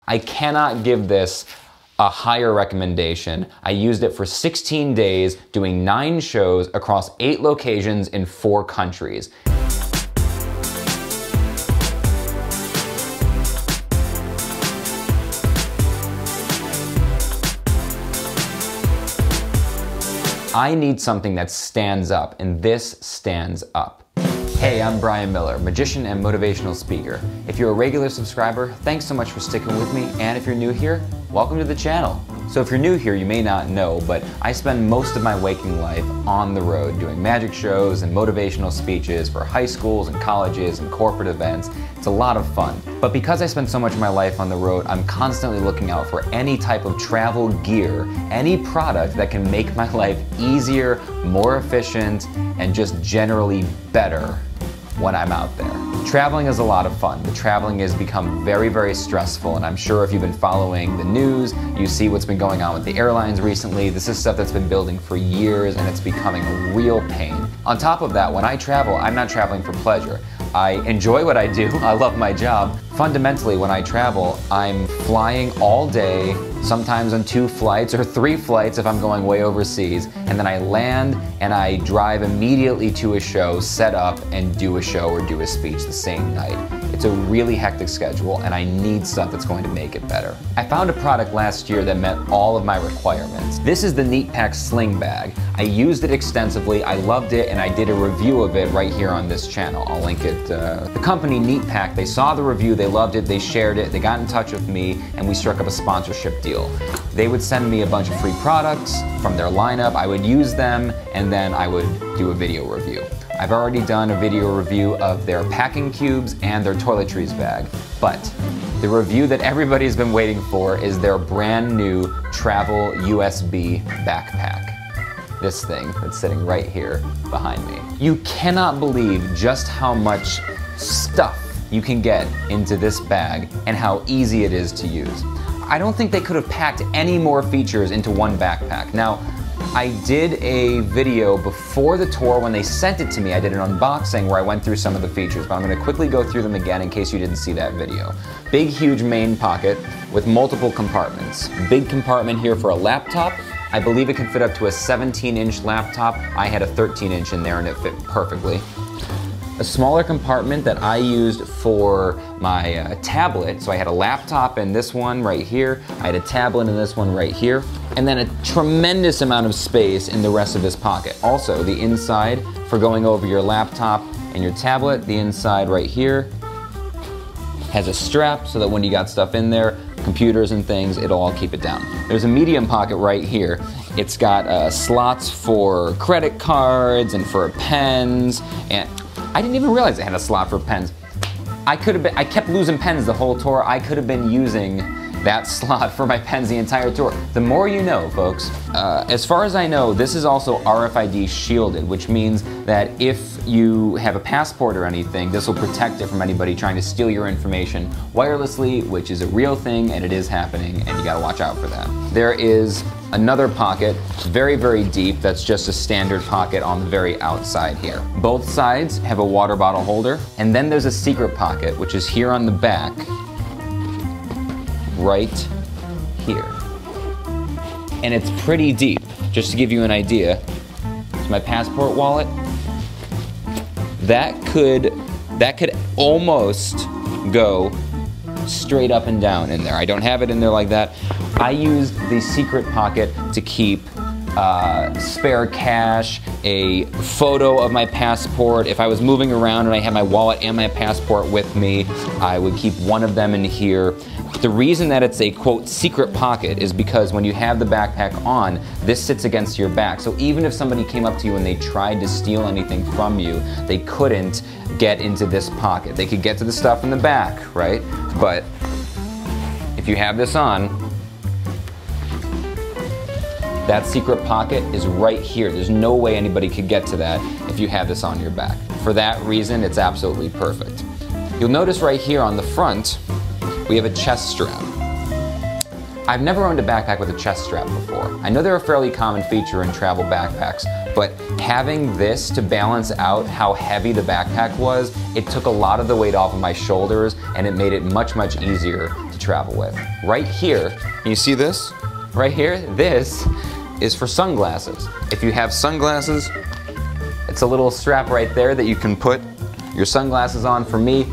I cannot give this a higher recommendation. I used it for 16 days, doing 9 shows across 8 locations in 4 countries. I need something that stands up, and this stands up. Hey, I'm Brian Miller, magician and motivational speaker. If you're a regular subscriber, thanks so much for sticking with me, and if you're new here, welcome to the channel. So if you're new here, you may not know, but I spend most of my waking life on the road doing magic shows and motivational speeches for high schools and colleges and corporate events. It's a lot of fun. But because I spend so much of my life on the road, I'm constantly looking out for any type of travel gear, any product that can make my life easier, more efficient, and just generally better when I'm out there. Traveling is a lot of fun, but traveling has become very, very stressful, and I'm sure if you've been following the news, you see what's been going on with the airlines recently. This is stuff that's been building for years, and it's becoming a real pain. On top of that, when I travel, I'm not traveling for pleasure. I enjoy what I do, I love my job. Fundamentally, when I travel, I'm flying all day, sometimes on 2 flights or 3 flights if I'm going way overseas, and then I land and I drive immediately to a show, set up, and do a show or do a speech the same night. It's a really hectic schedule, and I need stuff that's going to make it better. I found a product last year that met all of my requirements. This is the NeatPack sling bag. I used it extensively, I loved it, and I did a review of it right here on this channel. I'll link it. The company NeatPack, they saw the review, they loved it, they shared it, they got in touch with me, and we struck up a sponsorship deal. They would send me a bunch of free products from their lineup, I would use them, and then I would do a video review. I've already done a video review of their packing cubes and their toiletries bag, but the review that everybody's been waiting for is their brand new travel USB backpack. This thing that's sitting right here behind me. You cannot believe just how much stuff you can get into this bag and how easy it is to use. I don't think they could have packed any more features into one backpack. Now, I did a video before the tour when they sent it to me. I did an unboxing where I went through some of the features, but I'm gonna quickly go through them again in case you didn't see that video. Big, huge main pocket with multiple compartments. Big compartment here for a laptop. I believe it can fit up to a 17-inch laptop. I had a 13-inch in there and it fit perfectly. A smaller compartment that I used for my tablet. So I had a laptop in this one right here. I had a tablet in this one right here. And then a tremendous amount of space in the rest of this pocket. Also, the inside for going over your laptop and your tablet, the inside right here has a strap so that when you got stuff in there, computers and things, it'll all keep it down. There's a medium pocket right here. It's got slots for credit cards and for pens, and I didn't even realize it had a slot for pens. I kept losing pens the whole tour. I could have been using that slot for my pens the entire tour. The more you know, folks. As far as I know, this is also RFID shielded, which means that if you have a passport or anything, this will protect it from anybody trying to steal your information wirelessly, which is a real thing and it is happening, and you gotta watch out for that. There is another pocket, very, very deep, that's just a standard pocket on the very outside here. Both sides have a water bottle holder, and then there's a secret pocket, which is here on the back, right here. And it's pretty deep. Just to give you an idea, it's my passport wallet. That could almost go straight up and down in there. I don't have it in there like that. I used the secret pocket to keep spare cash, a photo of my passport. If I was moving around and I had my wallet and my passport with me, I would keep one of them in here. The reason that it's a, quote, secret pocket is because when you have the backpack on, this sits against your back. So even if somebody came up to you and they tried to steal anything from you, they couldn't get into this pocket. They could get to the stuff in the back, right? But if you have this on, that secret pocket is right here. There's no way anybody could get to that if you have this on your back. For that reason, it's absolutely perfect. You'll notice right here on the front, we have a chest strap. I've never owned a backpack with a chest strap before. I know they're a fairly common feature in travel backpacks, but having this to balance out how heavy the backpack was, it took a lot of the weight off of my shoulders and it made it much, much easier to travel with. Right here, can you see this? Right here, this is for sunglasses. If you have sunglasses, it's a little strap right there that you can put your sunglasses on. For me,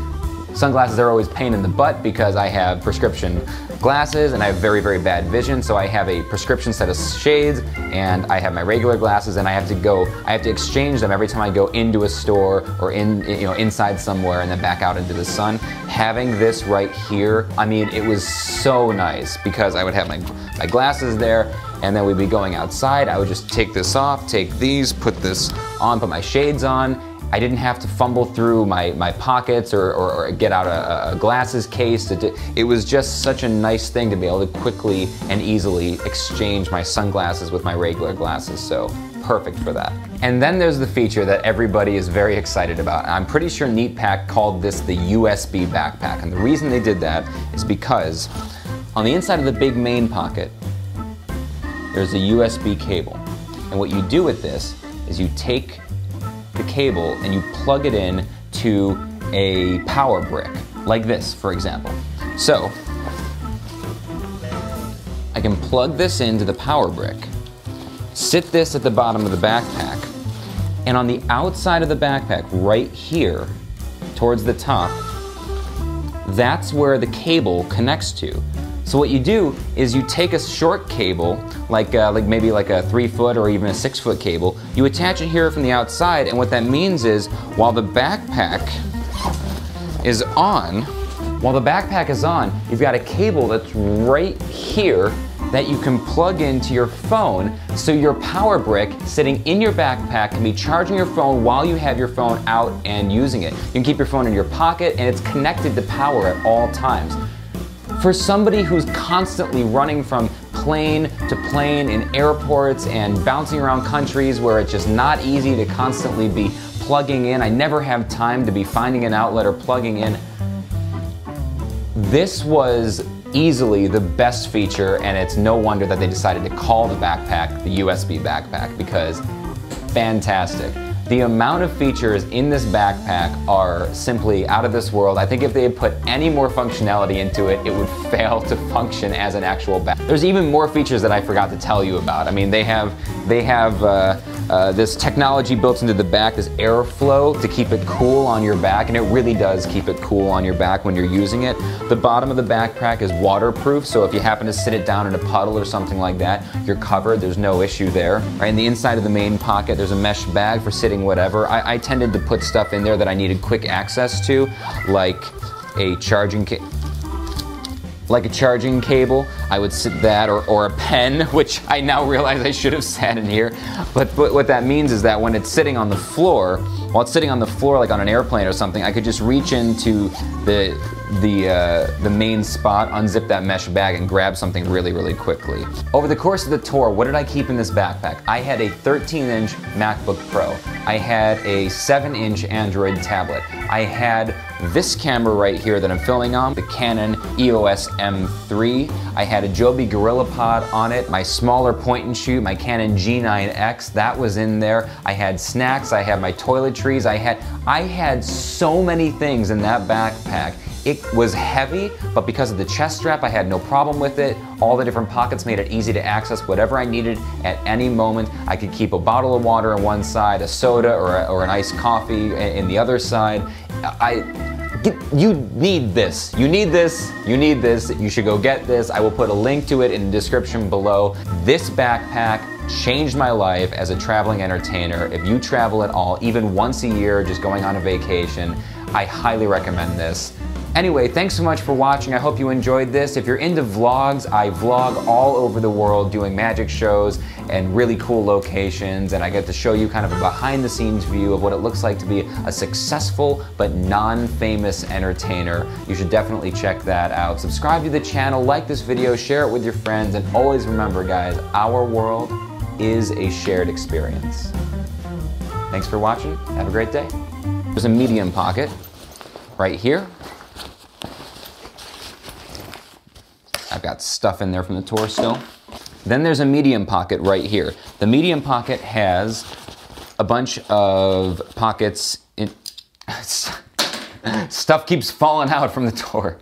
sunglasses are always a pain in the butt because I have prescription glasses and I have very, very bad vision, so I have a prescription set of shades and I have my regular glasses, and I have to exchange them every time I go into a store or inside somewhere and then back out into the sun. Having this right here, I mean, it was so nice because I would have my glasses there, and then we'd be going outside. I would just take this off, take these, put this on, put my shades on. I didn't have to fumble through my pockets or get out a glasses case. It was just such a nice thing to be able to quickly and easily exchange my sunglasses with my regular glasses, so perfect for that. And then there's the feature that everybody is very excited about. I'm pretty sure NeatPack called this the USB backpack, and the reason they did that is because on the inside of the big main pocket, there's a USB cable. And what you do with this is you take the cable and you plug it in to a power brick, like this, for example. So, I can plug this into the power brick, sit this at the bottom of the backpack, and on the outside of the backpack, right here, towards the top, that's where the cable connects to. So what you do is you take a short cable, like maybe like a 3-foot or even a 6-foot cable, you attach it here from the outside, and what that means is while the backpack is on, you've got a cable that's right here that you can plug into your phone, so your power brick sitting in your backpack can be charging your phone while you have your phone out and using it. You can keep your phone in your pocket and it's connected to power at all times. For somebody who's constantly running from plane to plane in airports and bouncing around countries where it's just not easy to constantly be plugging in, I never have time to be finding an outlet or plugging in. This was easily the best feature, and it's no wonder that they decided to call the backpack the USB backpack, because fantastic. The amount of features in this backpack are simply out of this world. I think if they had put any more functionality into it, it would fail to function as an actual backpack. There's even more features that I forgot to tell you about. I mean, they have this technology built into the back, this airflow to keep it cool on your back, and it really does keep it cool on your back when you're using it. The bottom of the backpack is waterproof, so if you happen to sit it down in a puddle or something like that, you're covered, there's no issue there. Right, in the inside of the main pocket, there's a mesh bag for sitting whatever. I tended to put stuff in there that I needed quick access to, like a charging cable. I would sit that, or a pen, which I now realize I should have sat in here. But what that means is that when it's sitting on the floor, while it's sitting on the floor like on an airplane or something, I could just reach into the main spot, unzip that mesh bag, and grab something really, really quickly. Over the course of the tour, what did I keep in this backpack? I had a 13-inch MacBook Pro. I had a 7-inch Android tablet. I had this camera right here that I'm filming on, the Canon EOS M3. I had a Joby GorillaPod on it, my smaller point and shoot, my Canon G9X, that was in there. I had snacks, I had my toiletries, I had so many things in that backpack. It was heavy, but because of the chest strap, I had no problem with it. All the different pockets made it easy to access whatever I needed at any moment. I could keep a bottle of water on one side, a soda or an iced coffee in the other side. You need this. You need this. You need this. You should go get this. I will put a link to it in the description below. This backpack changed my life as a traveling entertainer. If you travel at all, even once a year, just going on a vacation, I highly recommend this. Anyway, thanks so much for watching. I hope you enjoyed this. If you're into vlogs, I vlog all over the world doing magic shows and really cool locations, and I get to show you kind of a behind the scenes view of what it looks like to be a successful but non-famous entertainer. You should definitely check that out. Subscribe to the channel, like this video, share it with your friends, and always remember, guys, our world is a shared experience. Thanks for watching. Have a great day. There's a medium pocket right here. I've got stuff in there from the tour still. Then there's a medium pocket right here. The medium pocket has a bunch of pockets in... Stuff keeps falling out from the tour.